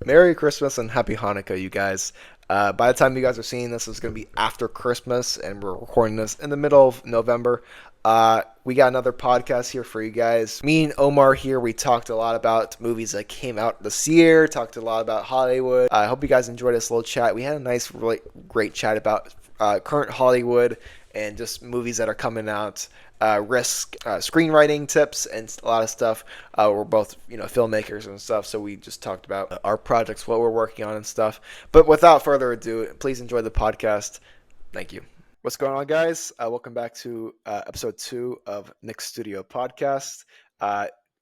Merry Christmas and Happy Hanukkah, you guys. By the time you guys are seeing this, it's going to be after Christmas, and we're recording this in the middle of November. We got another podcast here for you guys. Me and Omar here, we talked a lot about movies that came out this year, talked a lot about Hollywood. I hope you guys enjoyed this little chat. We had a nice, really great chat about current Hollywood and just movies that are coming out. Risk screenwriting tips and a lot of stuff. We're both filmmakers and stuff, so we just talked about our projects, what we're working on and stuff. But without further ado, please enjoy the podcast. Thank you. What's going on, guys? Welcome back to episode 2 of Nick's Studio Podcast.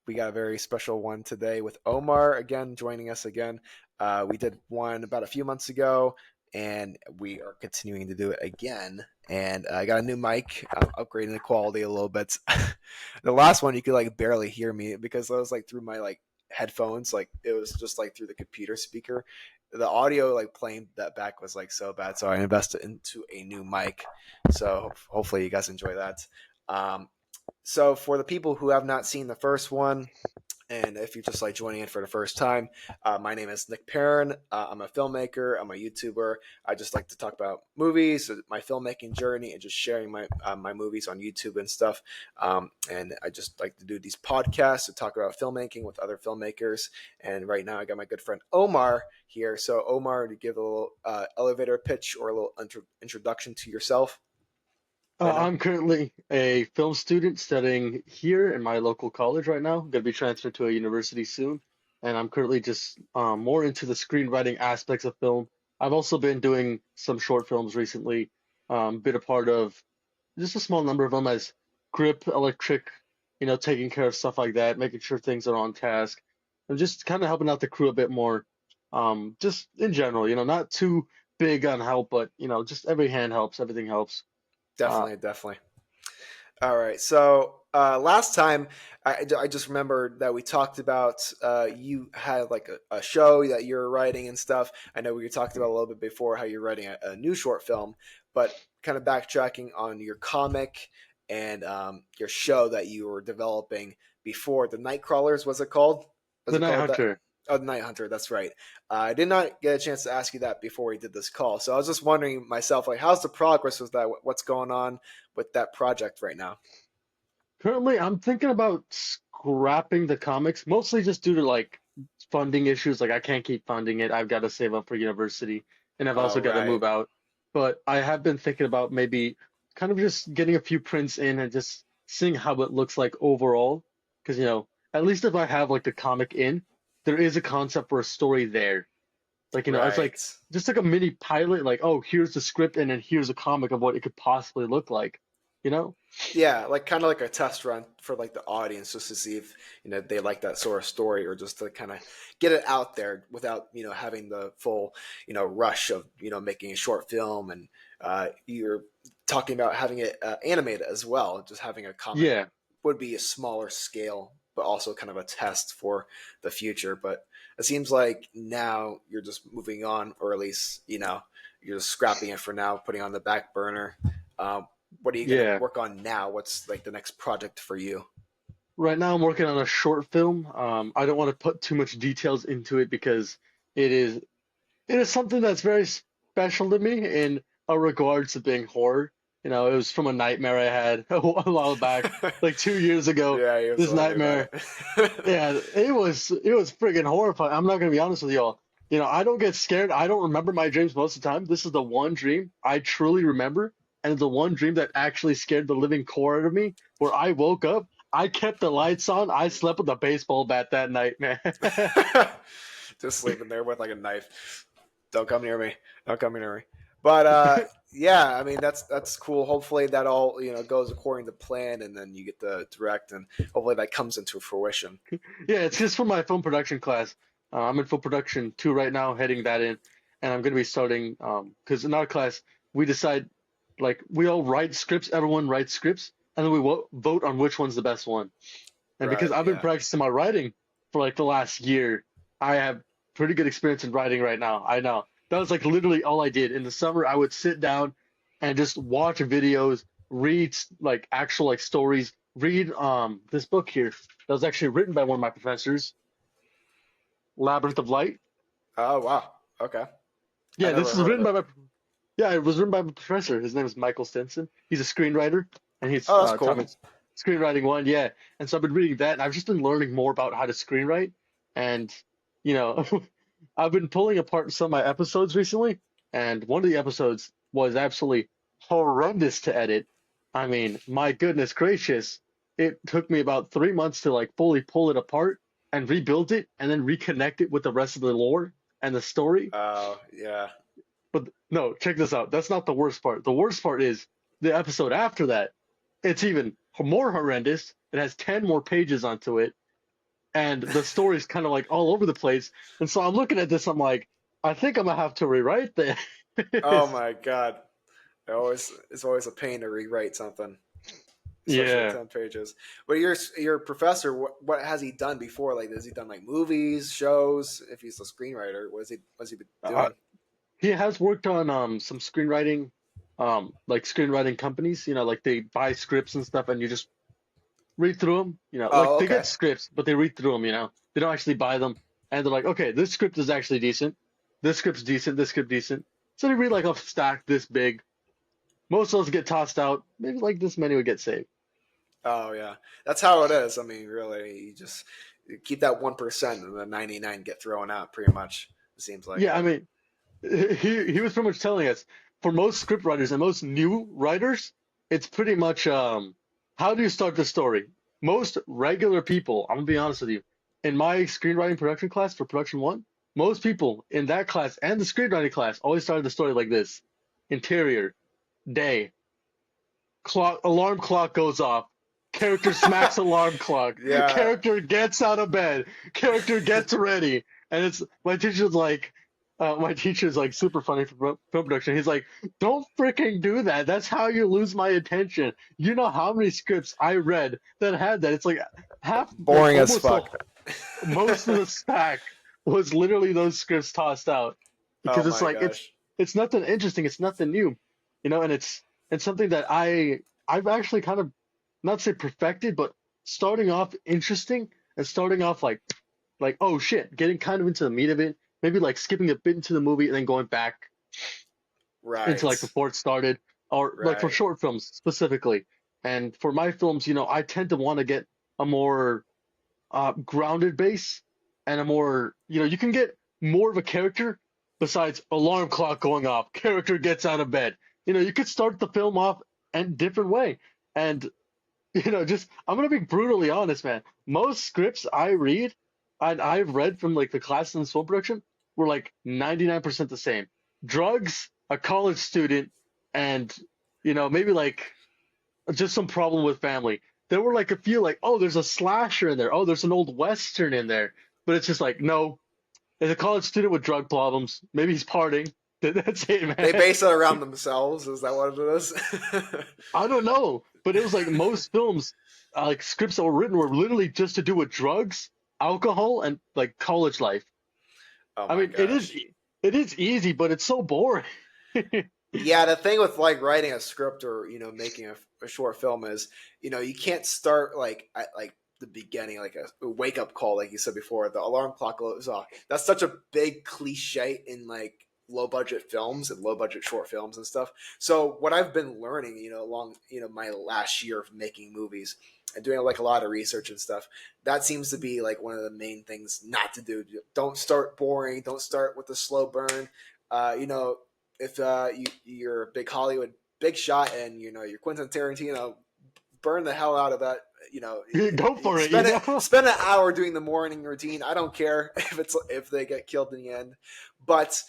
We got a very special one today with Omar again joining us again. We did one about a few months ago, and we are continuing to do it again. And I got a new mic. I'm upgrading the quality a little bit. The last one you could barely hear me because I was through my headphones. It was just through the computer speaker. The audio playing that back was so bad. So I invested into a new mic. So hopefully you guys enjoy that. So for the people who have not seen the first one, and if you're just joining in for the first time, my name is Nick Parren. I'm a filmmaker. I'm a YouTuber. I just like to talk about movies, my filmmaking journey, and just sharing my movies on YouTube and stuff. And I just like to do these podcasts to talk about filmmaking with other filmmakers. And right now I got my good friend Omar here. So Omar, to give a little elevator pitch or a little introduction to yourself right now. I'm currently a film student studying here in my local college right now. Going to be transferred to a university soon, and I'm currently just more into the screenwriting aspects of film. I've also been doing some short films recently, been a part of just a small number of them as grip, electric, taking care of stuff like that, making sure things are on task, and just kind of helping out the crew a bit more. Just in general, not too big on help, but just every hand helps, everything helps. Uh, Definitely. All right. So last time, I just remembered that we talked about you had a show that you're writing and stuff. I know we talked about a little bit before how you're writing a new short film, but kind of backtracking on your comic and your show that you were developing before the Nightcrawlers. Was it called? Was The it Night called that? Hunter. Oh, the Night Hunter. That's right. I did not get a chance to ask you that before we did this call, so I was just wondering myself, how's the progress with that? What's going on with that project right now? Currently, I'm thinking about scrapping the comics, mostly just due to funding issues. Like I can't keep funding it. I've got to save up for university, and I've Oh, also got to right. move out. But I have been thinking about maybe kind of just getting a few prints in and just seeing how it looks like overall. Because, at least if I have the comic in, there is a concept for a story there. It's Right. just like a mini pilot, like, oh, here's the script and then here's a comic of what it could possibly look like, you know? Yeah, kind of like a test run for the audience just to see if they like that sort of story or just to kind of get it out there without having the full rush of making a short film and you're talking about having it animated as well. Just having a comic Yeah. would be a smaller scale, but also kind of a test for the future. But it seems like now you're just moving on, or at least you're just scrapping it for now, putting it on the back burner. Um, what are you going to Yeah. work on now? What's the next project for you? Right now I'm working on a short film. I don't want to put too much details into it because it is it is something that's very special to me in a regards to being horror. It was from a nightmare I had a while back, like 2 years ago. Yeah, he was This telling me about nightmare, it. yeah, it was friggin' horrifying. I'm not gonna be honest with y'all. I don't get scared. I don't remember my dreams most of the time. This is the one dream I truly remember, and the one dream that actually scared the living core out of me. Where I woke up, I kept the lights on. I slept with a baseball bat that night, man. Just sleeping there with a knife. Don't come near me. Don't come near me. But yeah, I mean that's cool. Hopefully that all goes according to plan, and then you get the direct, and hopefully that comes into fruition. Yeah, it's just for my film production class. I'm in film production two right now, heading that in, and I'm gonna be starting because in our class we decide we all write scripts, everyone writes scripts, and then we vote on which one's the best one. And because Right. I've been Yeah. practicing my writing for the last year, I have pretty good experience in writing right now. I know. That was literally all I did. In the summer, I would sit down and just watch videos, read actual stories, read this book here that was actually written by one of my professors, Labyrinth of Light. Oh wow. Okay. I Yeah, this never is heard of written it. by my yeah, it was written by my professor. His name is Michael Stinson. He's a screenwriter, and he's Oh, that's taught cool. me screenwriting one. Yeah, and so I've been reading that, and I've just been learning more about how to screenwrite. And you know, I've been pulling apart some of my episodes recently, and one of the episodes was absolutely horrendous to edit. I mean, my goodness gracious, it took me about 3 months to like fully pull it apart and rebuild it, and then reconnect it with the rest of the lore and the story. Oh yeah. But no, check this out. That's not the worst part. The worst part is the episode after that. It's even more horrendous. It has 10 more pages onto it, and the story's kind of like all over the place. And so I'm looking at this, I'm like, I think I'm gonna have to rewrite Oh this. my God. It's always a pain to rewrite something, especially with Yeah. 10 pages. But your professor, what has he done before? Like, has he done like movies, shows? If he's a screenwriter, what's he been Uh, doing? he has worked on some screenwriting, like screenwriting companies, like they buy scripts and stuff, and you just read through them, like Oh, they get okay. scripts, but they read through them. They don't actually buy them. And they're like, okay, this script is actually decent. This script's decent. This script decent. So they read like a stack this big. Most of those get tossed out. Maybe like this many would get saved. Oh yeah, that's how it is. I mean, really, you just keep that 1%, and the 99 get thrown out. Pretty much, it seems like Yeah, I it. mean, he was pretty much telling us for most script writers and most new writers, it's pretty much how do you start the story? Most regular people, I'm gonna be honest with you, in my screenwriting production class for production one, most people in that class and the screenwriting class always started the story like this: interior, day, clock, alarm clock goes off. Character smacks alarm clock. Yeah, Character gets out of bed. Character gets ready. And it's my teacher's like super funny for film production. He's like, don't freaking do that. That's how you lose my attention. You know how many scripts I read that had that? It's like half, like boring as almost the fuck. most of the stack was literally those scripts tossed out Oh because it's my like gosh. it's nothing interesting, it's nothing new, and it's something that I've actually kind of not say perfected, but starting off interesting and starting off like oh shit, getting kind of into the meat of it, maybe like skipping a bit into the movie and then going back into like Right, before it started, or like for right. short films specifically. And for my films, I tend to want to get a more grounded base and a more, you can get more of a character besides alarm clock going off, character gets out of bed. You could start the film off in a different way. And, just, I'm going to be brutally honest, man. Most scripts I read and I've read from like the classes in film production were like 99% the same. Drugs, a college student, and, maybe like just some problem with family. There were like a few like, oh, there's a slasher in there. Oh, there's an old western in there. But it's just like, no, there's a college student with drug problems. Maybe he's partying. That's it, They man. base it around themselves. Is that what it is? I don't know, but it was like most films, like scripts that were written were literally just to do with drugs, alcohol, and like college life. Oh I my mean, it is gosh. it is easy, but it's so boring. Yeah, the thing with like writing a script or making a short film is you can't start like at like the beginning, like a wake up call, like you said before. The alarm clock goes off. That's such a big cliche in like low budget films and low budget short films and stuff. So what I've been learning, along my last year of making movies and doing like a lot of research and stuff, that seems to be like one of the main things not to do. Don't start boring. Don't start with the slow burn. If you're a big Hollywood big shot and you're Quentin Tarantino, burn the hell out of that. Go for it, Spend it spend an hour doing the morning routine. I don't care if they get killed in the end, but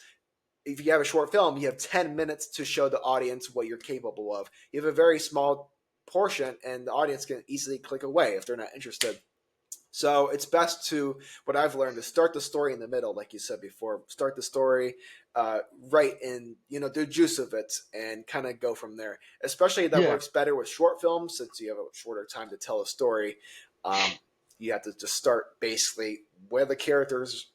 if you have a short film, you have 10 minutes to show the audience what you're capable of. You have a very small portion, and the audience can easily click away if they're not interested. So it's best to, what I've learned is start the story in the middle, like you said before. Start the story right in, the juice of it and kind of go from there. Especially that Yeah, works better with short films since you have a shorter time to tell a story. Um, you have to just start basically where the characters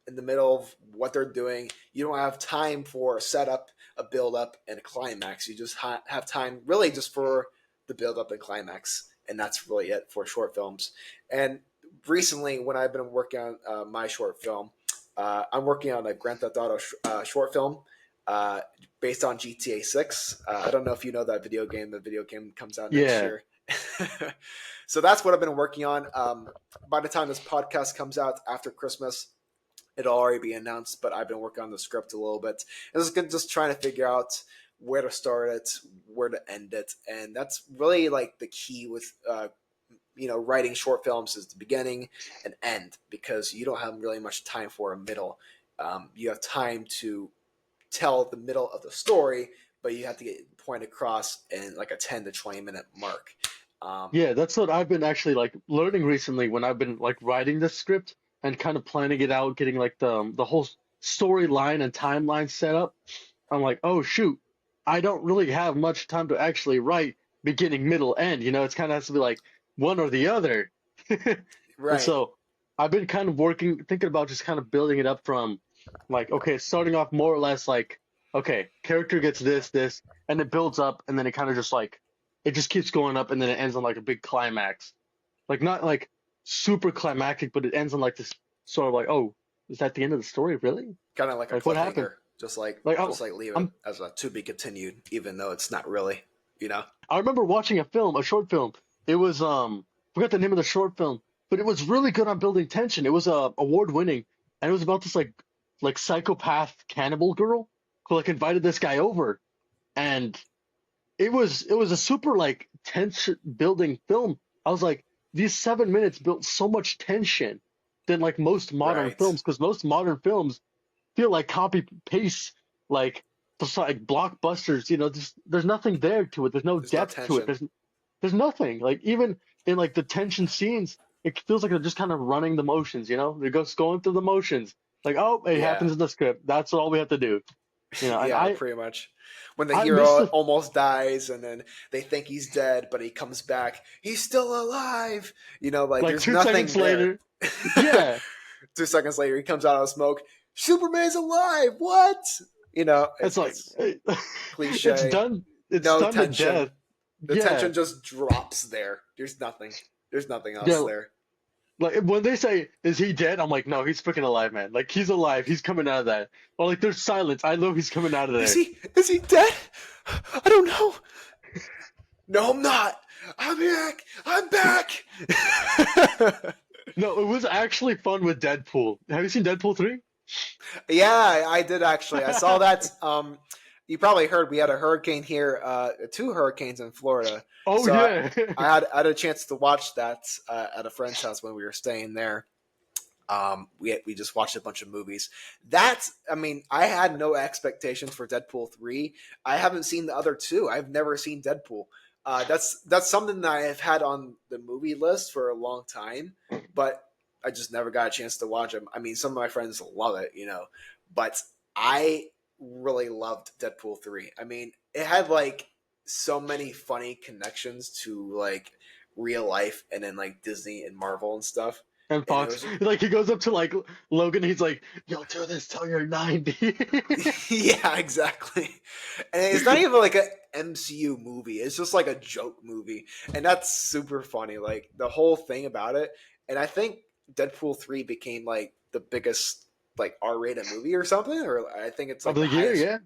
in the middle of what they're doing. You don't have time for a setup, a build up, and a climax. You just have time really just for the build up and climax. And that's really it for short films. And recently, when I've been working on my short film, I'm working on a Grand Theft Auto short film uh, based on GTA 6. I don't know if you know that video game. The video game comes out next Yeah. year. So that's what I've been working on. By the time this podcast comes out after Christmas, it'll already be announced, but I've been working on the script a little bit. And just trying to figure out where to start it, where to end it. And that's really like the key with writing short films is the beginning and end, because you don't have really much time for a middle. You have time to tell the middle of the story, but you have to get the point across in like a 10 to 20 minute mark. Um, Yeah, that's what I've been actually like learning recently when I've been like writing the script and kind of planning it out, getting like the whole storyline and timeline set up. I'm like, oh shoot, I don't really have much time to actually write beginning, middle, end. It's kind of has to be like one or the other. And right, so I've been kind of working, thinking about just kind of building it up from like, okay, starting off more or less like, okay, character gets this, and it builds up, and then it kind of just like, it just keeps going up, and then it ends on like a big climax. Like, not like super climactic, but it ends on like this sort of like, oh, is that the end of the story, really? kind of like a Like, what happened? cliffhanger, just like Like, just like leave it I'm as a to be continued, even though it's not really, you know. I remember watching a film, a short film. It was forgot the name of the short film, but it was really good on building tension. It was award winning, and it was about this like psychopath cannibal girl who like invited this guy over, and it was a super like tension building film. I was like, these 7 minutes built so much tension than like most modern Right, films, because most modern films feel like copy paste, like just like blockbusters. There's nothing there to it. There's no there's no depth to it. tension. There's nothing. Like even in like the tension scenes, it feels like they're just kind of running the motions. They're just going through the motions. Like, oh, it Yeah, happens in the script. That's all we have to do. And yeah, I pretty much. When the I miss hero the almost dies and then they think he's dead, but he comes back, he's still alive. Like like there's 2 seconds nothing there. later. Yeah, 2 seconds later, he comes out of smoke. Superman's alive. What? it's like It's it's cliche. done. It's No done to tension. death. The Yeah, tension just drops there. There's nothing. There's nothing else yeah. there. Like when they say, "Is he dead?" I'm like, "No, he's freaking alive, man. Like he's alive. He's coming out of that." Or like there's silence. I know he's coming out of Is there. he? Is he dead? I don't know. No, I'm not. I'm back. I'm back. No, it was actually fun with Deadpool. Have you seen Deadpool 3? Yeah, I did actually. I saw that. You probably heard we had a hurricane here, two hurricanes in Florida. Oh So I, yeah. I had a chance to watch that at a friend's house when we were staying there. We just watched a bunch of movies. I mean, I had no expectations for Deadpool 3. I haven't seen the other two. I've never seen Deadpool. That's something that I have had on the movie list for a long time, but I just never got a chance to watch them. I mean, some of my friends love it, but I really loved Deadpool 3. I mean, it had like so many funny connections to like real life and then like Disney and Marvel and stuff. And And it Fox, was like he goes up to like Logan, he's like, "Yo, do this till you're 90." yeah, exactly. And it's not even like a MCU movie. It's just like a joke movie. And that's super funny. Like the whole thing about it. And I think Deadpool 3 became like the biggest like R-rated movie or something, or I think it's Of like the the year, highest. yeah.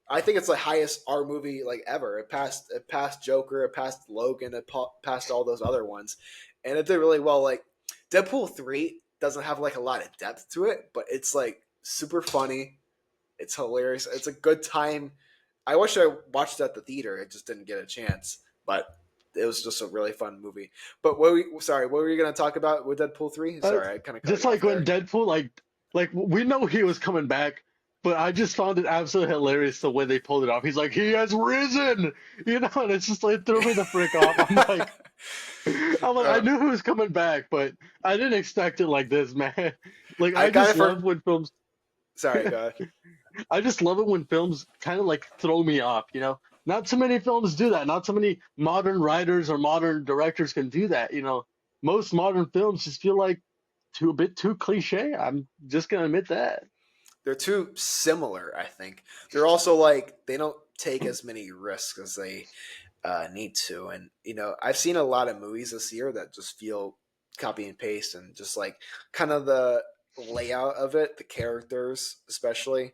I think it's the highest R movie like ever. It passed Joker, it passed Logan, passed all those other ones. And it did really well. Like Deadpool 3 doesn't have like a lot of depth to it, but it's like super funny. It's hilarious. It's a good time. I wish I watched it at the theater. I just didn't get a chance, but it was just a really fun movie. But what were you going to talk about with Deadpool 3? Uh, Sorry, I kind of cut just you off like when there. Deadpool, like we know he was coming back, but I just found it absolutely hilarious the way they pulled it off. He's like, "He has risen," and it's just like threw me the frick off. I'm like, I uh, knew he was coming back, but I didn't expect it like this, man. Like, I I kind just of love when films. sorry, go ahead. I just love it when films kind of like throw me off. Not too many films do that. Not so many modern writers or modern directors can do that. Most modern films just feel like a bit too cliche. I'm just gonna admit that. They're too similar, I think. They're also like they don't take as many risks as they need to. And I've seen a lot of movies this year that just feel copy and paste and just like kind of the layout of it, the characters especially.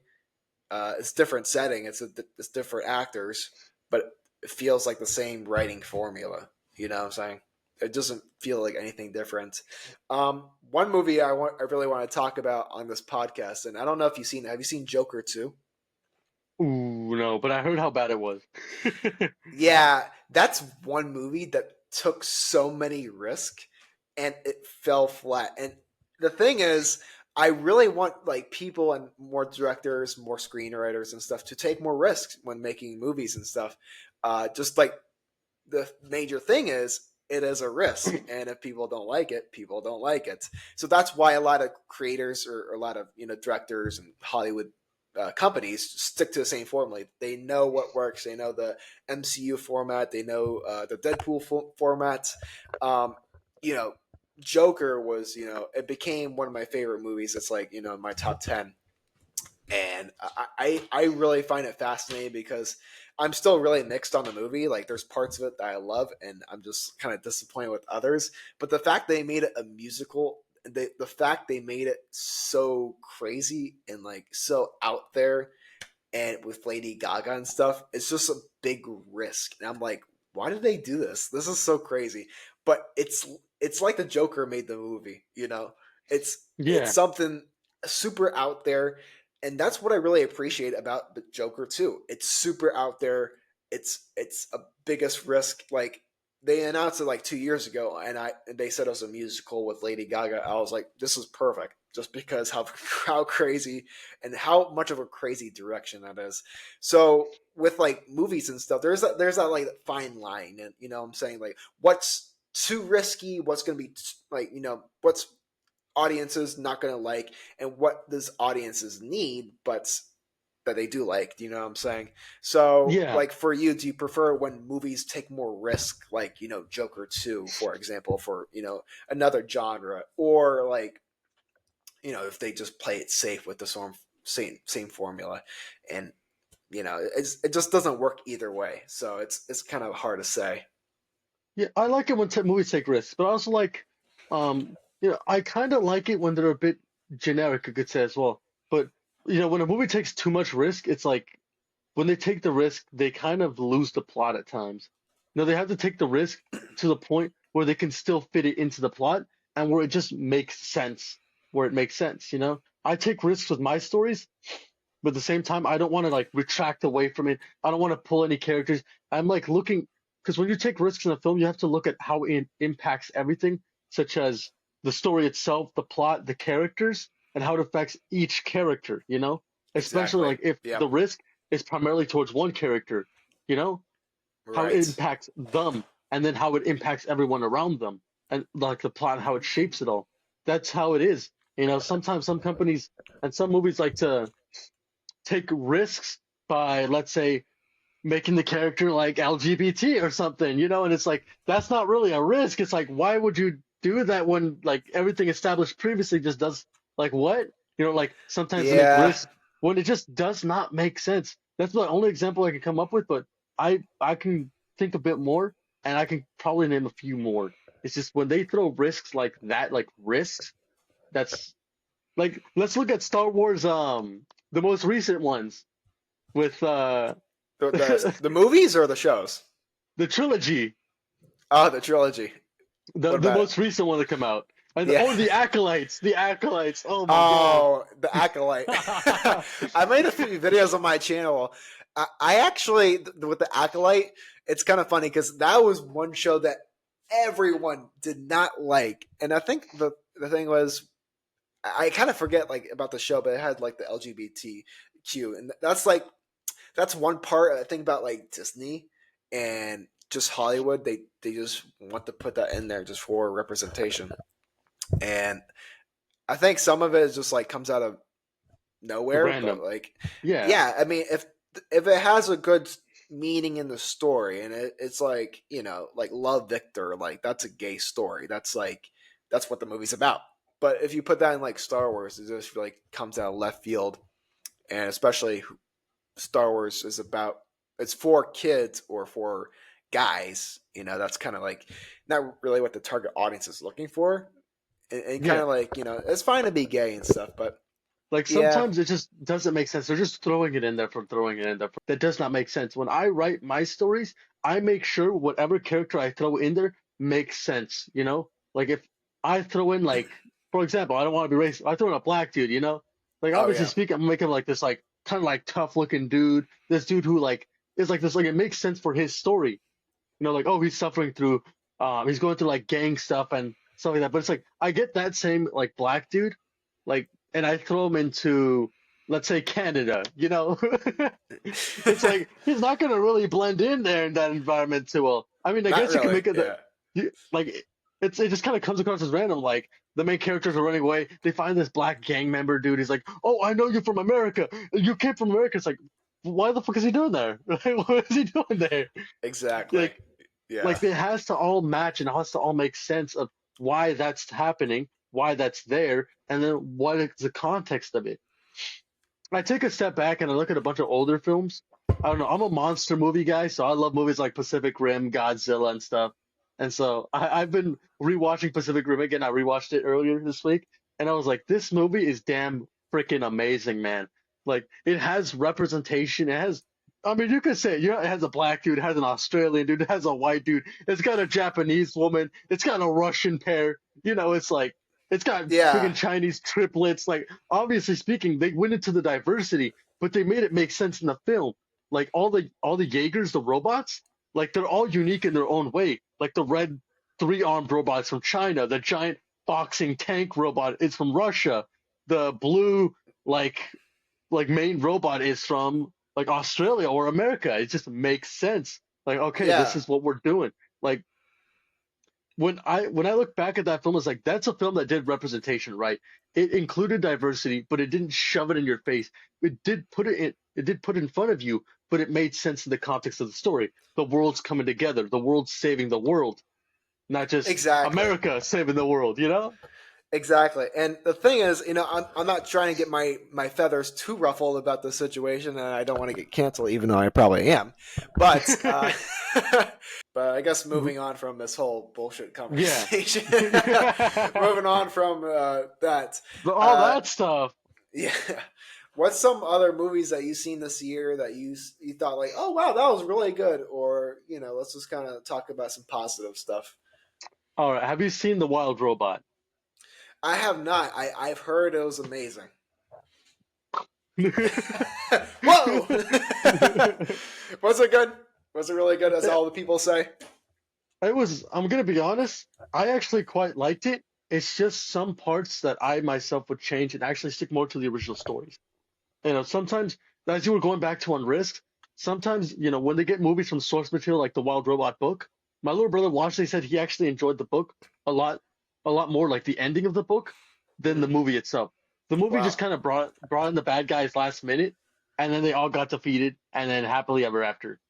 It's different setting. It's different actors, but it feels like the same writing formula. You know what I'm saying? It doesn't feel like anything different. One movie I really want to talk about on this podcast, and I don't know if you've seen. Have you seen Joker 2? Ooh, no, but I heard how bad it was. Yeah, that's one movie that took so many risks and it fell flat. And the thing is, I really want like people and more directors, more screenwriters and stuff to take more risks when making movies and stuff. Just like the major thing is it is a risk, and if people don't like it, people don't like it. So that's why a lot of creators or a lot of directors and Hollywood companies stick to the same formula. They know what works. They know the MCU format. They know the Deadpool format. Um, you know, Joker was it became one of my favorite movies. It's like my top 10, and I really find it fascinating because I'm still really mixed on the movie. Like there's parts of it that I love, and I'm just kind of disappointed with others. But the fact they made it a musical, the fact they made it so crazy and like so out there, and with Lady Gaga and stuff, it's just a big risk. And I'm like, why did they do this? This is so crazy. But it's like the Joker made the movie, it's Yeah, something super out there, and that's what I really appreciate about the Joker too. It's super out there. It's a biggest risk. Like they announced it like 2 years ago, and they said it was a musical with Lady Gaga. I was like, this is perfect, just because how crazy and how much of a crazy direction that is. So with like movies and stuff, there's that like fine line, and I'm saying like what's too risky, what's going to be like what's audiences not going to like, and what does audiences need, but that they do like. Do you know what I'm saying? So, yeah, like for you, do you prefer when movies take more risk, like Joker 2, for example, for another genre, or like if they just play it safe with the same formula, and it just doesn't work either way. So it's kind of hard to say. yeah. I like it when t movies take risks, but I also like, I kind of like it when they're a bit generic, I could say as well. But when a movie takes too much risk, it's like when they take the risk, they kind of lose the plot at times. They have to take the risk to the point where they can still fit it into the plot and where it just makes sense, where it makes sense, I take risks with my stories, but at the same time, I don't want to like retract away from it. I don't want to pull any characters. I'm like looking, because when you take risks in a film, you have to look at how it impacts everything, such as the story itself, the plot, the characters, and how it affects each character, Especially Exactly. like if the Yep. risk is primarily towards one character, you know, how it Right. impacts them, and then how it impacts everyone around them, and like the plot, how it shapes it all. That's how it is. Sometimes some companies and some movies like to take risks by, let's say, making the character like LGBT or something, and it's like that's not really a risk. It's like why would you do that when like everything established previously just does like what? Like sometimes they make Yeah. risks when it just does not make sense. That's the only example I can come up with, but I can think a bit more and I can probably name a few more. It's just when they throw risks like that, like risks, that's like let's look at Star Wars the most recent ones with The movies or the shows? the trilogy, Oh, the trilogy. the What the about it? most recent one to come out, and Yeah. oh, the acolytes. Oh my god. Oh, the Acolyte. I made a few videos on my channel. I actually, with the Acolyte, it's kind of funny because that was one show that everyone did not like, and I think the thing was I kind of forget like about the show, but it had like the LGBTQ, and that's one part I think about like Disney and just Hollywood. They just want to put that in there just for representation, and I think some of it is just like comes out of nowhere. But Random. like, Yeah. yeah, I mean, if it has a good meaning in the story, and it's like like Love Victor, like that's a gay story. That's what the movie's about. But if you put that in like Star Wars, it just like comes out of left field, and especially Star Wars is about it's for kids or for guys. That's kind of like not really what the target audience is looking for. and kind Yeah. of like it's fine to be gay and stuff, but Like yeah, sometimes it just doesn't make sense. They're just throwing it in there for throwing it in there. That does not make sense. When I write my stories, I make sure whatever character I throw in there makes sense, you know? Like if I throw in like, for example, I don't want to be racist. I throw in a black dude, you know? Like oh obviously yeah, speaking, I'm making like this like kind of like tough looking dude. This dude who like is like this like it makes sense for his story. You know, like, oh, he's suffering through, he's going through like gang stuff and stuff like that. But it's like, I get that same like black dude, like, and I throw him into, let's say, Canada, you know? It's like, he's not going to really blend in there in that environment too well. I mean, I not guess you can really, make it that, yeah, like, it just kind of comes across as random. Like, the main characters are running away. They find this black gang member dude. He's like, oh, I know you from America. You came from America. It's like, why the fuck is he doing there? What is he doing there? exactly, Like, yeah, like it has to all match and it has to all make sense of why that's happening, why that's there, and then what is the context of it. I take a step back and I look at a bunch of older films. I don't know. I'm a monster movie guy, so I love movies like Pacific Rim, Godzilla, and stuff. And so I've been rewatching Pacific Rim again. I rewatched it earlier this week, and I was like, this movie is damn freaking amazing, man. Like it has representation. It has, I mean, you could say, it has a black dude, it has an Australian dude, it has a white dude, it's got a Japanese woman, it's got a Russian pair. You know, it's like it's got yeah, freaking Chinese triplets. Like, obviously speaking, they went into the diversity, but they made it make sense in the film. Like all the Jaegers, the robots, like they're all unique in their own way. Like the red three-armed robot's from China, the giant boxing tank robot is from Russia, the blue like main robot is from like Australia or America. It just makes sense. Like, okay, this yeah, is what we're doing. Like when I look back at that film, it's like that's a film that did representation right. It included diversity, but it didn't shove it in your face. It did put it in front of you, but it made sense in the context of the story. The world's coming together. The world's saving the world, not just exactly. America saving the world. You know? Exactly. And the thing is, I'm not trying to get my feathers too ruffled about the situation, and I don't want to get canceled, even though I probably am. But, but I guess moving on from this whole bullshit Yeah. conversation, moving on from that, All uh, that stuff. yeah. What's some other movies that you've seen this year that you thought like, oh wow, that was really good, or let's just kind of talk about some positive stuff. All right. Have you seen The Wild Robot? I have not. I've heard it was amazing. Whoa! Was it good? Was it really good, as all the people say? It was, I'm gonna be honest, I actually quite liked it. It's just some parts that I myself would change and actually stick more to the original stories. You know, sometimes, as you were going back to on Risk, sometimes, when they get movies from source material like the Wild Robot book, my little brother watched it, he said he actually enjoyed the book a lot more like the ending of the book than the Hmm. movie itself. The movie just Wow. kind of brought in the bad guys last minute, and then they all got defeated, and then happily ever after,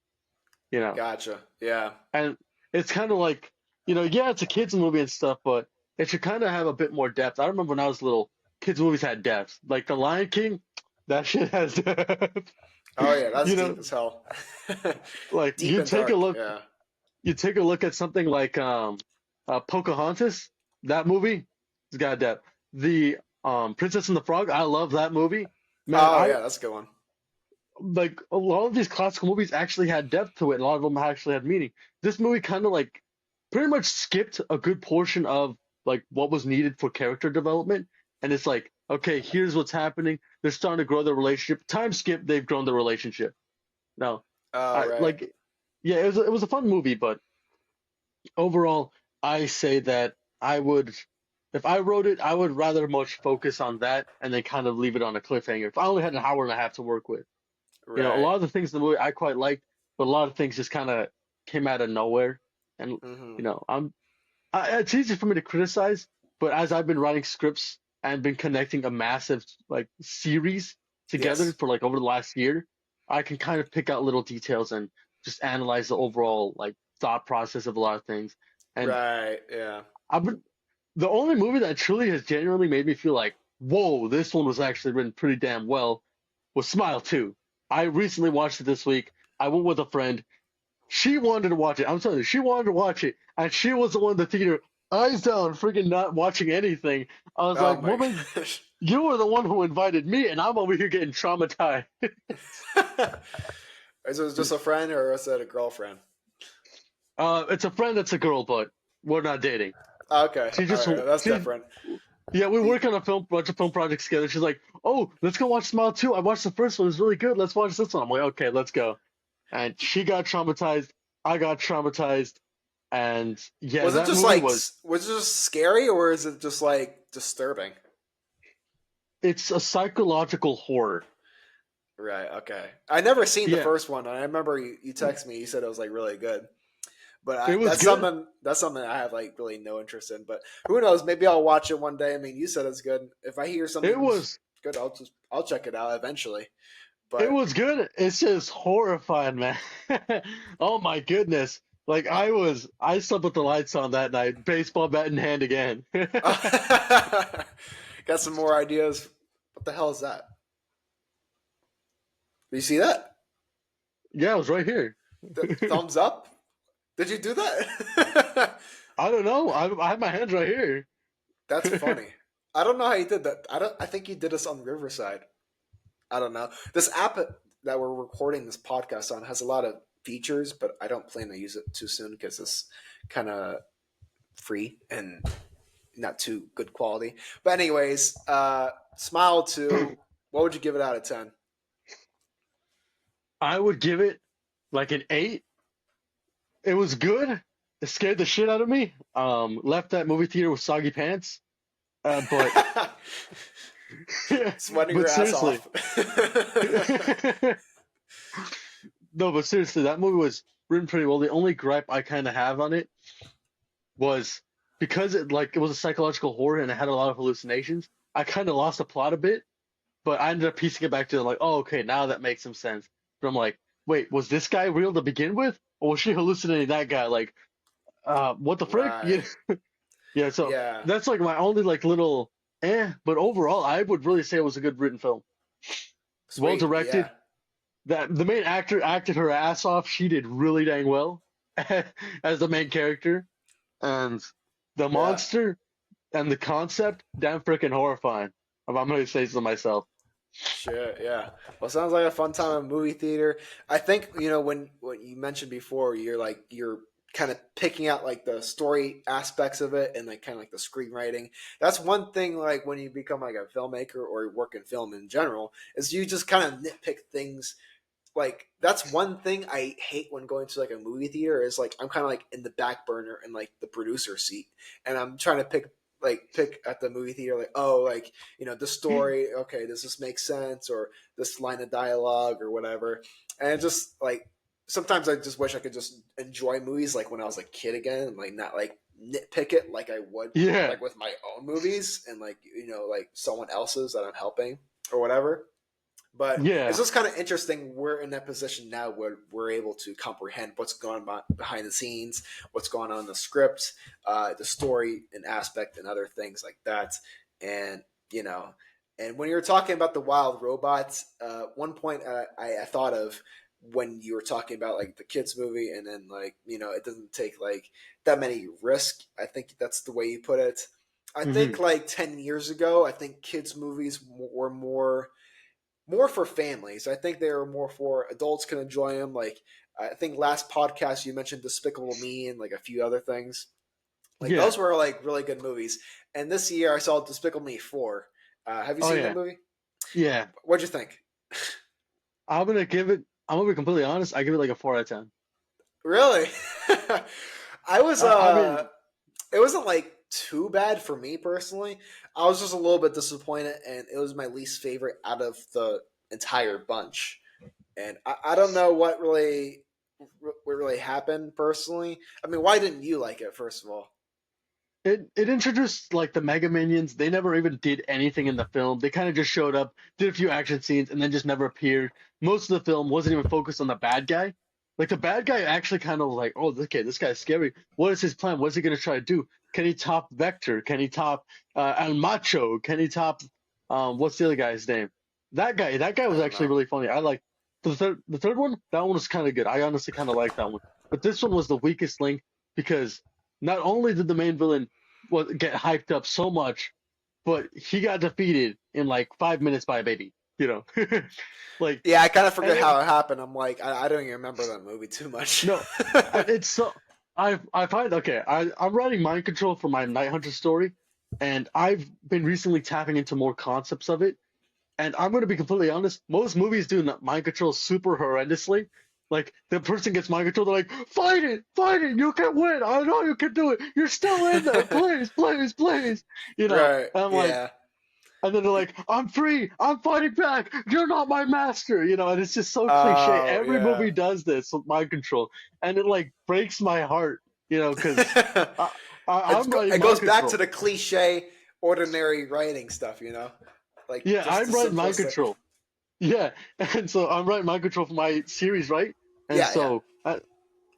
you know. Gotcha. Yeah. And it's kind of like, yeah, it's a kids movie and stuff, but it should kind of have a bit more depth. I remember when I was little, kids movies had depth. Like The Lion King, that shit has depth. Oh yeah, that's You deep know, as hell. like Deep and dark. Yeah. you take a look at something like Pocahontas, that movie, it's got depth. The Princess and the Frog, I love that movie. Man, Oh I yeah, that's a good one. like a lot of these classical movies actually had depth to it. A lot of them actually had meaning. This movie kind of like pretty much skipped a good portion of like what was needed for character development. And it's like, okay, here's what's happening. They're starting to grow their relationship. Time skip, they've grown their relationship. Now, Oh I right. like, yeah, it was a fun movie, but overall, I say that I would, if I wrote it, I would rather much focus on that and then kind of leave it on a cliffhanger. If I only had an hour and a half to work with. A Right. lot of the things in the movie I quite liked, but a lot of things just kind of came out of nowhere. And Hmm. it's easy for me to criticize, but as I've been writing scripts and been connecting a massive like series together Yes. for like over the last year, I can kind of pick out little details and just analyze the overall like thought process of a lot of things. And Right. Yeah. I've been the only movie that truly has genuinely made me feel like, whoa, this one was actually written pretty damn well was Smile 2. I recently watched it this week. I went with a friend. She wanted to watch it. I'm telling you, she wanted to watch it, and she was the one in the theater. eyes down, freaking not watching anything. I was Oh like, my woman, gosh. you were the one who invited me, and I'm over here getting traumatized. Is it just a friend or is it a girlfriend? It's a friend that's a girl, but we're not dating. Okay, She all just, right, that's she, different. yeah, we work on a bunch of film projects together. She's like, oh, let's go watch Smile 2. I watched the first one, it's really good. Let's watch this one. I'm like, okay, let's go. And she got traumatized. I got traumatized. And yeah, Was it that just movie like was, was it just scary or is it just like disturbing? it's a psychological horror. Right. Okay. I never seen the Yeah, first one. I remember you texted me. You said it was like really good, but it was that's good. something I have like really no interest in. But who knows? Maybe I'll watch it one day. I mean, you said it's good. If I hear It something's was, good, I'll check it out eventually. it But was good. It's just horrifying, man. Oh my goodness. Like I slept with the lights on that night, baseball bat in hand again. got some more ideas. What the hell is that? Do you see that? Yeah, it was right here. The thumbs up? Did you do that? I don't know. I have my hands right here. That's funny. I don't know how you did that. I don't. I think you did this on Riverside. I don't know. This app that we're recording this podcast on has a lot of features, but I don't plan to use it too soon because it's kind of free and not too good quality. But anyways, Smile 2, what would you give it out of 10? I would give it like an 8. It was good. It scared the shit out of me. Left that movie theater with soggy pants. But Sweating but your ass seriously, off. no, but seriously, that movie was written pretty well. The only gripe I kind of have on it was because it was a psychological horror and it had a lot of hallucinations. I kind of lost the plot a bit, but I ended up piecing it back to like, oh, okay, now that makes some sense. But I'm like, wait, was this guy real to begin with, or was she hallucinating that guy? Like, what the frick? Yeah, Right. yeah. So Yeah. that's like my only like little But overall, I would really say it was a good written film. Well Sweet. directed. Yeah. That the main actor acted her ass off. She did really dang well as the main character, and the Yeah. monster and the concept, damn freaking horrifying. If I'm gonna say so myself. Sure, yeah. Well, sounds like a fun time in movie theater. I think when you mentioned before, you're kind of picking out like the story aspects of it and like kind of like the screenwriting. That's one thing. Like when you become like a filmmaker or you work in film in general, is you just kind of nitpick things. Like that's one thing I hate when going to like a movie theater is like I'm kind of like in the back burner in like the producer seat, and I'm trying to pick at the movie theater like, oh, like this story, okay, does this make sense, or this line of dialogue or whatever. And it just like sometimes I just wish I could just enjoy movies like when I was a kid again, and like not like nitpick it like I would Yeah, like with my own movies and like like someone else's that I'm helping or whatever. But it's yeah, just kind of interesting. We're in that position now where we're able to comprehend what's going on behind the scenes, what's going on in the script, the story and aspect, and other things like that. And you know, and when you're talking about the wild robots, one point I thought of when you were talking about like the kids movie, and then like it doesn't take like that many risk. I think that's the way you put it. I think hmm, like 10 years ago, I think kids movies were more for families. I think they are more for adults can enjoy them. Like I think last podcast you mentioned Despicable Me and like a few other things. Like yeah. those were like really good movies. And this year I saw Despicable Me 4. Have you Oh seen that yeah, movie? yeah. What'd you think? I'm gonna give it. I'm gonna be completely honest. I give it like a 4 out of 10. Really? I was I mean, it wasn't like too bad for me personally. I was just a little bit disappointed, and it was my least favorite out of the entire bunch. And I don't know what really happened personally. I mean, why didn't you like it first of all? it introduced like the Mega Minions. They never even did anything in the film. They kind of just showed up, did a few action scenes, and then just never appeared. Most of the film wasn't even focused on the bad guy. Like the bad guy actually kind of like, oh, okay, this guy's scary. What is his plan? What's he gonna try to do? Can he top Vector? Can he top El Macho? Can he top what's the other guy's name? That guy I was don't actually know. really funny. I like the third one. That one was kind of good. I honestly kind of like that one. But this one was the weakest link because not only did the main villain get hyped up so much, but he got defeated in like 5 minutes by a baby. You know, like, Yeah, I kind of forget and how it happened. I'm like, I don't even remember that movie too much. no, it's so I find okay. I'm writing mind control for my Night Hunter story, and I've been recently tapping into more concepts of it. And I'm going to be completely honest. Most movies do mind control super horrendously. Like the person gets mind control, they're like, fight it, you can win. I know you can do it. You're still in there. Please, please, please. You know, Right. and I'm like, Yeah. and then they're like, I'm free. I'm fighting back. You're not my master. You know, and it's just so cliche. Oh, Every yeah. movie does this with mind control, and it like breaks my heart. You know, because I, I'm writing It mind goes back to control. the cliche, ordinary writing stuff, you know? Like, Yeah, just the I'm writing mind simplistic. control. Yeah, and so I'm writing mind control for my series, right? And Yeah, yeah. so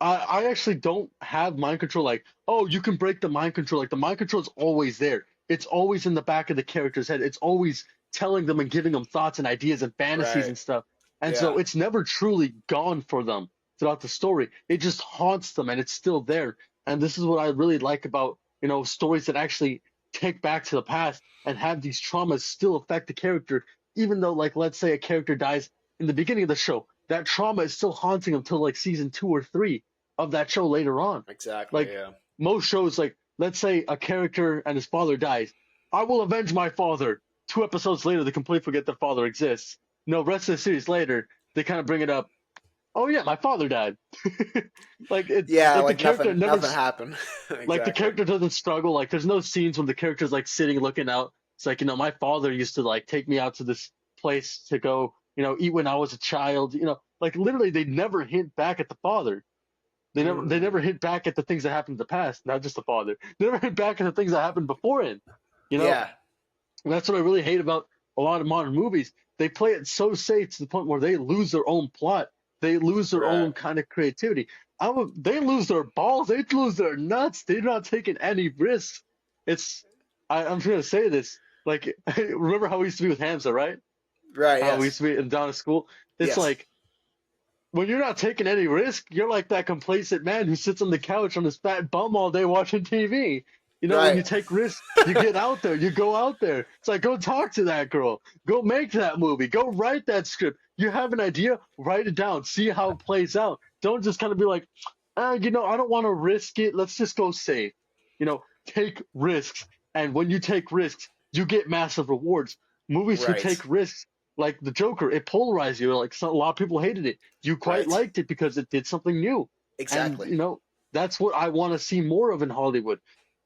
I actually don't have mind control like, oh, you can break the mind control. Like the mind control is always there. It's always in the back of the character's head. It's always telling them and giving them thoughts and ideas and fantasies Right. and stuff. And Yeah. so it's never truly gone for them throughout the story. It just haunts them and it's still there. And this is what I really like about, stories that actually take back to the past and have these traumas still affect the character, even though, like, let's say a character dies in the beginning of the show, that trauma is still haunting them till like season 2 or 3 of that show later on. Exactly, Like yeah. most shows, like let's say a character and his father dies. I will avenge my father. 2 episodes later, they completely forget their father exists. No, rest of the series later, they kind of bring it up. Oh yeah, my father died. Yeah, like the like character never nothing happened. like the Exactly. character doesn't struggle. Like there's no scenes when the character's like sitting looking out. It's like, my father used to like take me out to this place to go, eat when I was a child. Like literally they never hint back at the father. They never Mm. hint back at the things that happened in the past, not just the father. They never hint back at the things that happened before him. You know? Yeah. And that's what I really hate about a lot of modern movies. They play it so safe to the point where they lose their own plot. They lose their Right. own kind of creativity. They lose their balls. They lose their nuts. They're not taking any risks. It's. I'm trying to say this. Like, remember how we used to be with Hamza, right? Right, How we yes. used to be in down at school. It's Yes. like when you're not taking any risk, you're like that complacent man who sits on the couch on his fat bum all day watching TV. When Right. you take risks, you get out there, you go out there. It's like, go talk to that girl, go make that movie, go write that script. You have an idea, write it down, see how it plays out. Don't just kind of be like, I don't want to risk it. Let's just go safe. Take risks. And when you take risks, you get massive rewards. Movies who Right. take risks, like the Joker, it polarized you. Like a lot of people hated it. You quite Right. liked it because it did something new. And Exactly. that's what I want to see more of in Hollywood.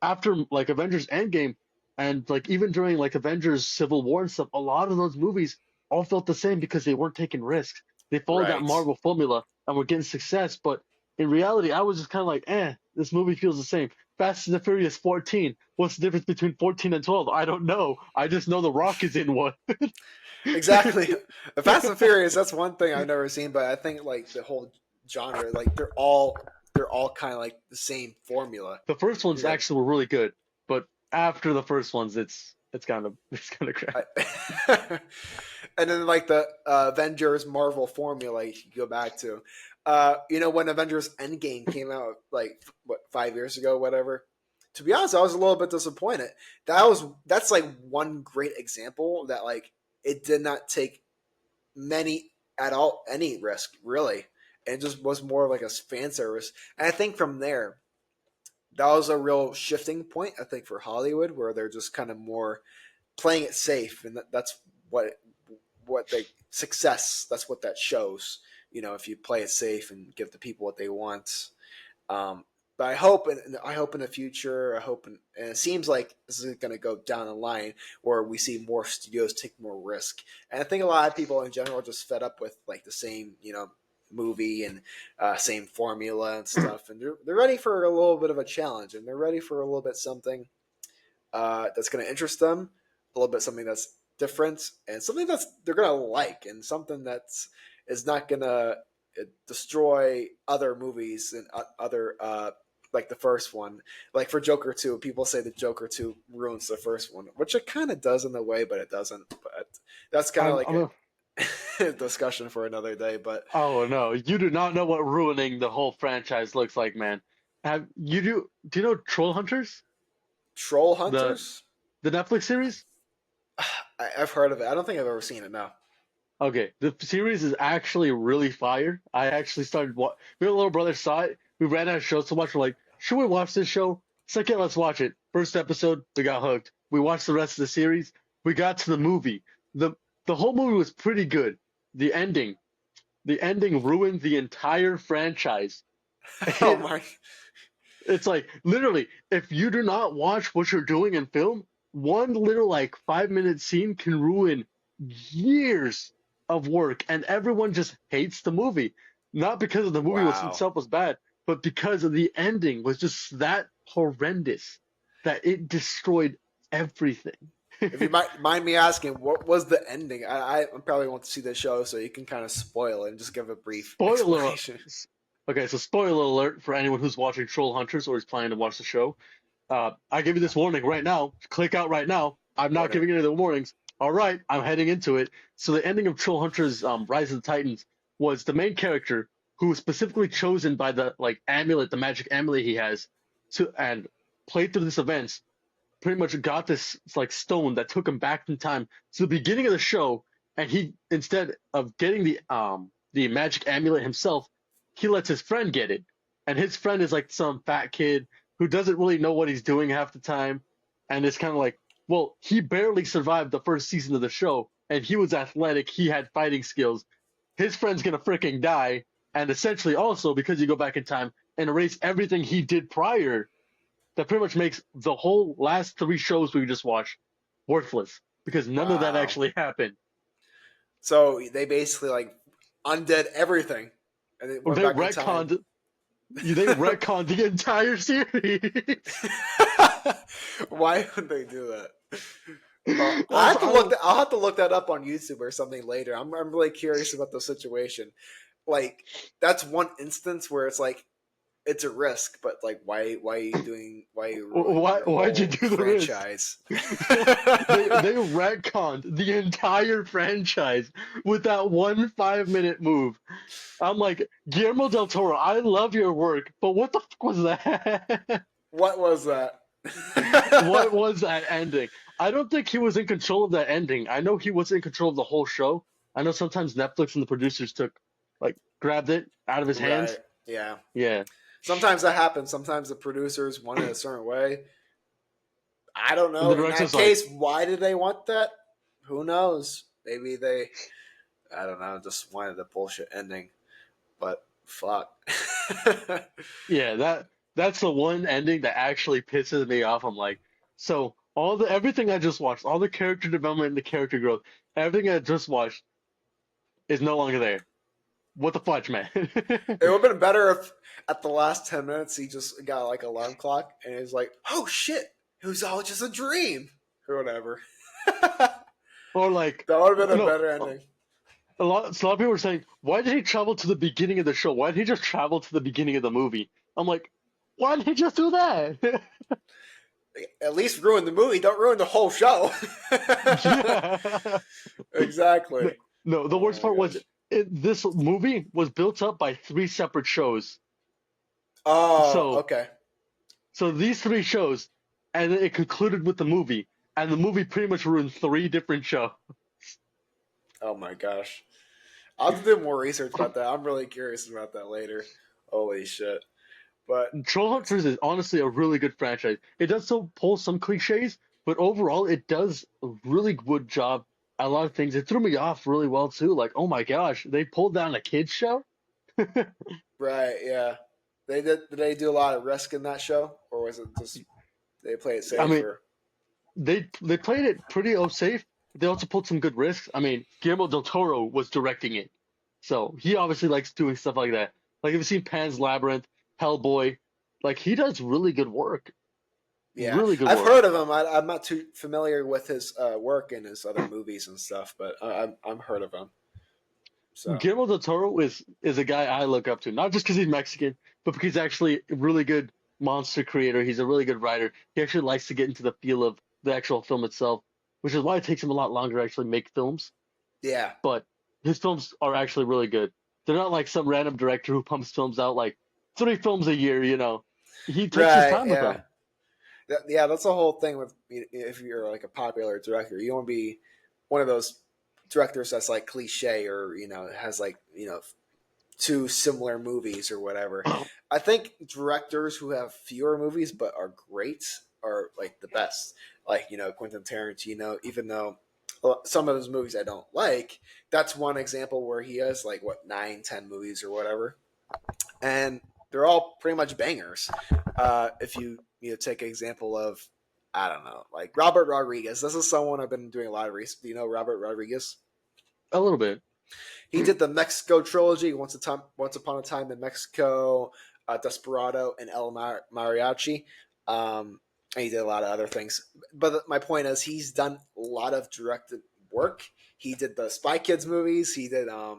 After like Avengers Endgame and like even during like Avengers Civil War and stuff, a lot of those movies all felt the same because they weren't taking risks. They followed that Right. Marvel formula and were getting success. But in reality, I was just kind of like, this movie feels the same. Fast and the Furious 14. What's the difference between 14 and 12? I don't know. I just know The Rock is in one. Exactly. The Fast and Furious, that's one thing I've never seen, but I think like the whole genre, like they're all kind of like the same formula. The first ones You got actually were really good, but after the first ones, it's kind of it's kind of crap. and then like the Avengers Marvel formula you could go back to. When Avengers Endgame came out, like what 5 years ago, whatever. To be honest, I was a little bit disappointed. That's like one great example that like it did not take many at all any risk really. It just was more like a fan service. And I think from there, that was a real shifting point. I think for Hollywood, where they're just kind of more playing it safe, and that's what they success. That's what that shows. If you play it safe and give the people what they want. Um, but I hope in the future, and it seems like this is going to go down the line where we see more studios take more risk. And I think a lot of people in general are just fed up with like the same, movie and same formula and stuff, and they're ready for a little bit of a challenge, and they're ready for a little bit something that's going to interest them, a little bit something that's different, and something that's they're going to like, and something that's is not going to destroy other movies and other like the first one. Like for Joker 2, people say the Joker 2 ruins the first one, which it kind of does in a way, but it doesn't. But that's kind of I'm, like I'm a, a discussion for another day. But oh no, you do not know what ruining the whole franchise looks like, man. Have you do you know Troll Hunters? Troll The Hunters? the Netflix series? I've heard of it. I don't think I've ever seen it. No. Okay, the series is actually really fire. I actually started me and my little brother saw it. We ran out of shows to watch. We're like, should we watch this show? Second, let's watch it. First episode, we got hooked. We watched the rest of the series. We got to the movie. The the whole movie was pretty good. The ending, the ending ruined the entire franchise. Oh It my. It's like literally, if you do not watch what you're doing in film, one little like 5 minute scene can ruin years of work, and everyone just hates the movie. Not because of the movie was Wow. itself was bad, but because of the ending was just that horrendous that it destroyed everything. If you might mind me asking, what was the ending? I probably want to see the show, so you can kind of spoil it and just give a brief Spoiler. explanation. Okay, so spoiler alert for anyone who's watching Troll Hunters or is planning to watch the show. I give you this warning right now. Click out right now. I'm not Warning. giving any of the warnings. All right, I'm heading into it. So the ending of Troll Hunters: Rise of the Titans was the main character who was specifically chosen by the like amulet, the magic amulet he has, to and played through this events. Pretty much got this like stone that took him back in time to the beginning of the show, and he instead of getting the magic amulet himself, he lets his friend get it, and his friend is like some fat kid who doesn't really know what he's doing half the time, and it's kind of like, well, he barely survived the first season of the show, and he was athletic, he had fighting skills. His friend's gonna freaking die, and essentially also because you go back in time and erase everything he did prior, that pretty much makes the whole last three shows we just watched worthless because none of that Wow. actually happened. So they basically like undid everything, and they Or went back in time. they retconned the entire series. Why would they do that? Well, I Also, have to I look. don't. I'll have to look that up on YouTube or something later. I'm really curious about the situation. Like that's one instance where it's like it's a risk, but like why are you doing? Why are you ruining the Why'd you whole do the risk? franchise? They retconned the entire franchise with that one 5 minute move. I'm like, Guillermo del Toro, I love your work, but what the fuck was that? What was that? What was that ending? I don't think he was in control of that ending. I know he was in control of the whole show. I know sometimes Netflix and the producers grabbed it out of his Right. hands. Yeah. Yeah. Sometimes that happens. Sometimes the producers want it a certain way. I don't And know. the In that director's like, case, why did they want that? Who knows? Maybe they, I don't know, just wanted a bullshit ending. But fuck. yeah, that's the one ending that actually pisses me off. I'm like, so everything I just watched, all the character development and the character growth, everything I just watched is no longer there. What the fudge, man? It would have been better if at the last 10 minutes he just got like alarm clock and he's like, oh shit, it was all just a dream or whatever. That Or like, would have been a no, better ending. so a lot of people were saying, why did he travel to the beginning of the show? Why did he just travel to the beginning of the movie? I'm like, why did he just do that? At least ruin the movie. Don't ruin the whole show. Yeah. Exactly. No, the Oh worst my part was gosh. this movie was built up by three separate shows. Oh, So, okay. so these three shows, and then it concluded with the movie, and the movie pretty much ruined three different shows. Oh my gosh. I'll have to do more research about that. I'm really curious about that later. Holy shit. But Troll Hunters is honestly a really good franchise. It does so pull some cliches, but overall it does a really good job at a lot of things. It threw me off really well too. Like, oh my gosh, they pulled down a kids show? right, yeah. Did they do a lot of risk in that show? Or was it just they play it I safe mean, or they played it pretty safe. They also pulled some good risks. I mean, Guillermo del Toro was directing it, so he obviously likes doing stuff like that. Like, have you seen Pan's Labyrinth, Hellboy? Like, he does really good work. yeah. Really good I've work. heard of him. I'm not too familiar with his work and his other movies and stuff, but I'm heard of him. So Guillermo del Toro is a guy I look up to, not just because he's Mexican, but because he's actually a really good monster creator. He's a really good writer. He actually likes to get into the feel of the actual film itself, which is why it takes him a lot longer to actually make films. yeah. But his films are actually really good. They're not like some random director who pumps films out like three films a year, you know. he takes his Right, time with yeah. them. Yeah, that's the whole thing with if you're like a popular director, you don't want to be one of those directors that's like cliche or has like two similar movies or whatever. I think directors who have fewer movies but are great are like the best. Like Quentin Tarantino, even though some of his movies I don't like, that's one example where he has like what 9, 10 movies or whatever, and they're all pretty much bangers. If you take an example of, I don't know, like Robert Rodriguez. This is someone I've been doing a lot of research. Do you know Robert Rodriguez? A little bit. He did the Mexico trilogy, Once Upon a Time in Mexico, Desperado, and El Mariachi. And he did a lot of other things. But my point is, he's done a lot of directed work. He did the Spy Kids movies. He did a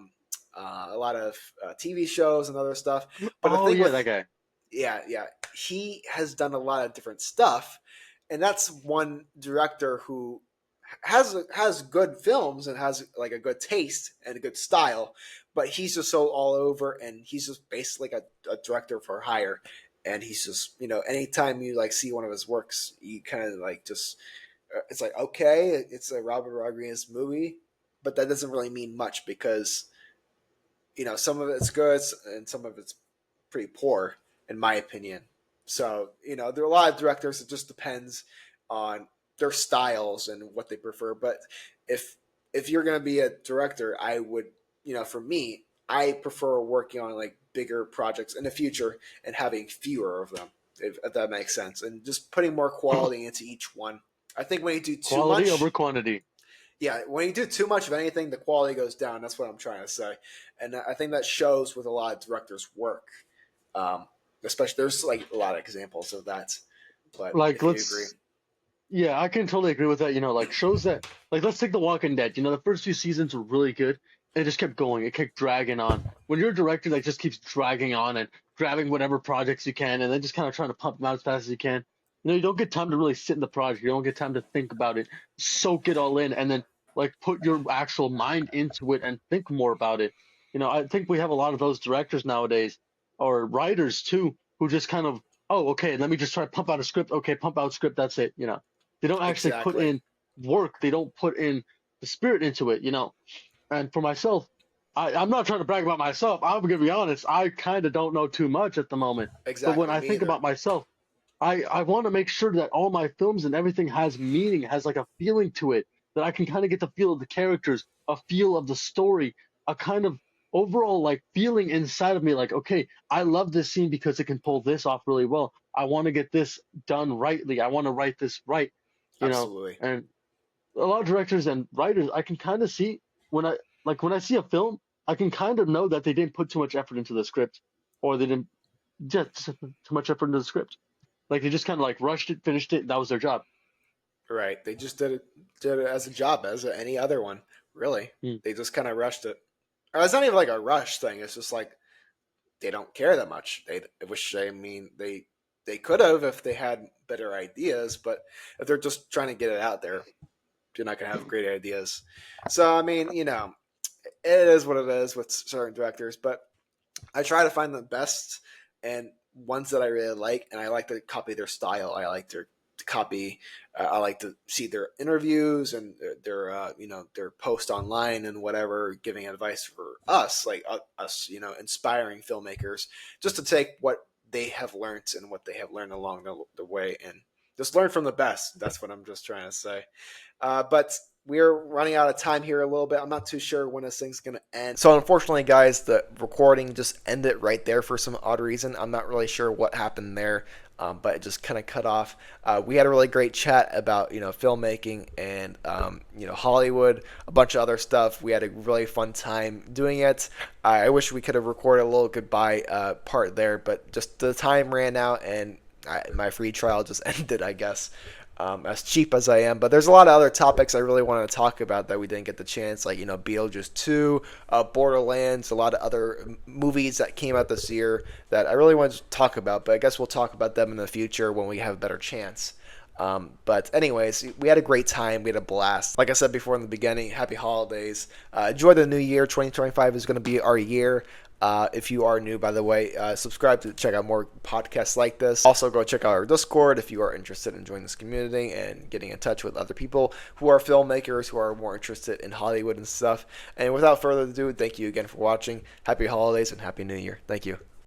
lot of TV shows and other stuff. But the Oh thing yeah, that with guy. yeah, he has done a lot of different stuff, and that's one director who has good films and has like a good taste and a good style, but he's just so all over, and he's just basically like a director for hire. And he's just anytime you like see one of his works, you kind of like just it's like, okay, it's a Robert Rodriguez movie, but that doesn't really mean much because some of it's good and some of it's pretty poor, in my opinion. So there are a lot of directors. It just depends on their styles and what they prefer. But if if you're gonna be a director, I would, for me, I prefer working on like bigger projects in the future and having fewer of them, if that makes sense, and just putting more quality into each one. I think when you do too Quality over much, quantity. yeah, when you do too much of anything, the quality goes down. That's what I'm trying to say, and I think that shows with a lot of directors' work. Um, Especially, there's like a lot of examples of that. But Like if you agree, let's Yeah, I can totally agree with that. Like shows that, like, let's take The Walking Dead. The first few seasons were really good, and it just kept going. It kept dragging on. When you're a director that just keeps dragging on and grabbing whatever projects you can, and then just kind of trying to pump them out as fast as you can, you don't get time to really sit in the project. You don't get time to think about it, soak it all in, and then like put your actual mind into it and think more about it. I think we have a lot of those directors nowadays, or writers too, who just kind of, oh, okay, let me just try to pump out a script. Okay, pump out a script. That's it. They don't actually put exactly, in work. They don't put in the spirit into it. And for myself, I'm not trying to brag about myself. I'm gonna be honest. I kind of don't know too much at the moment. But when exactly, I me think either. about myself, I want to make sure that all my films and everything has meaning, has like a feeling to it, that I can kind of get the feel of the characters, a feel of the story, a kind of overall like feeling inside of me, like, okay, I love this scene because it can pull this off really well. I want to get this done rightly. I want to write this right, you know. Absolutely. And a lot of directors and writers, I can kind of see when I see a film, I can kind of know that they didn't put too much effort into the script, or they didn't just too much effort into the script. Like they just kind of like rushed it, finished it, and that was their job. Right. They just did it as a job, as any other one. Really, Hmm. they just kind of rushed it. Or it's not even like a rush thing. It's just like they don't care that much. They I wish I mean they could have if they had better ideas, but if they're just trying to get it out there, you're not gonna have great ideas. So I mean, it is what it is with certain directors, but I try to find the best and ones that I really like, and I like to copy their style. I like to copy. I like to see their interviews and their post online and whatever, giving advice for us, like us, inspiring filmmakers, just to take what they have learned and what they have learned along the way, and just learn from the best. That's what I'm just trying to say. But we're running out of time here a little bit. I'm not too sure when this thing's going to end. So, unfortunately, guys, the recording just ended right there for some odd reason. I'm not really sure what happened there, but it just kind of cut off. We had a really great chat about, filmmaking and, Hollywood, a bunch of other stuff. We had a really fun time doing it. I wish we could have recorded a little goodbye part there, but just the time ran out and my free trial just ended, I guess. As cheap as I am, but there's a lot of other topics I really want to talk about that we didn't get the chance, like Beetlejuice 2, Borderlands, a lot of other movies that came out this year that I really wanted to talk about. But I guess we'll talk about them in the future when we have a better chance. But anyways, we had a great time. We had a blast. Like I said before in the beginning, happy holidays. Enjoy the new year. 2025 is going to be our year. If you are new, by the way, subscribe to check out more podcasts like this. Also, go check out our Discord if you are interested in joining this community and getting in touch with other people who are filmmakers, who are more interested in Hollywood and stuff. And without further ado, thank you again for watching. Happy holidays and happy new year. Thank you.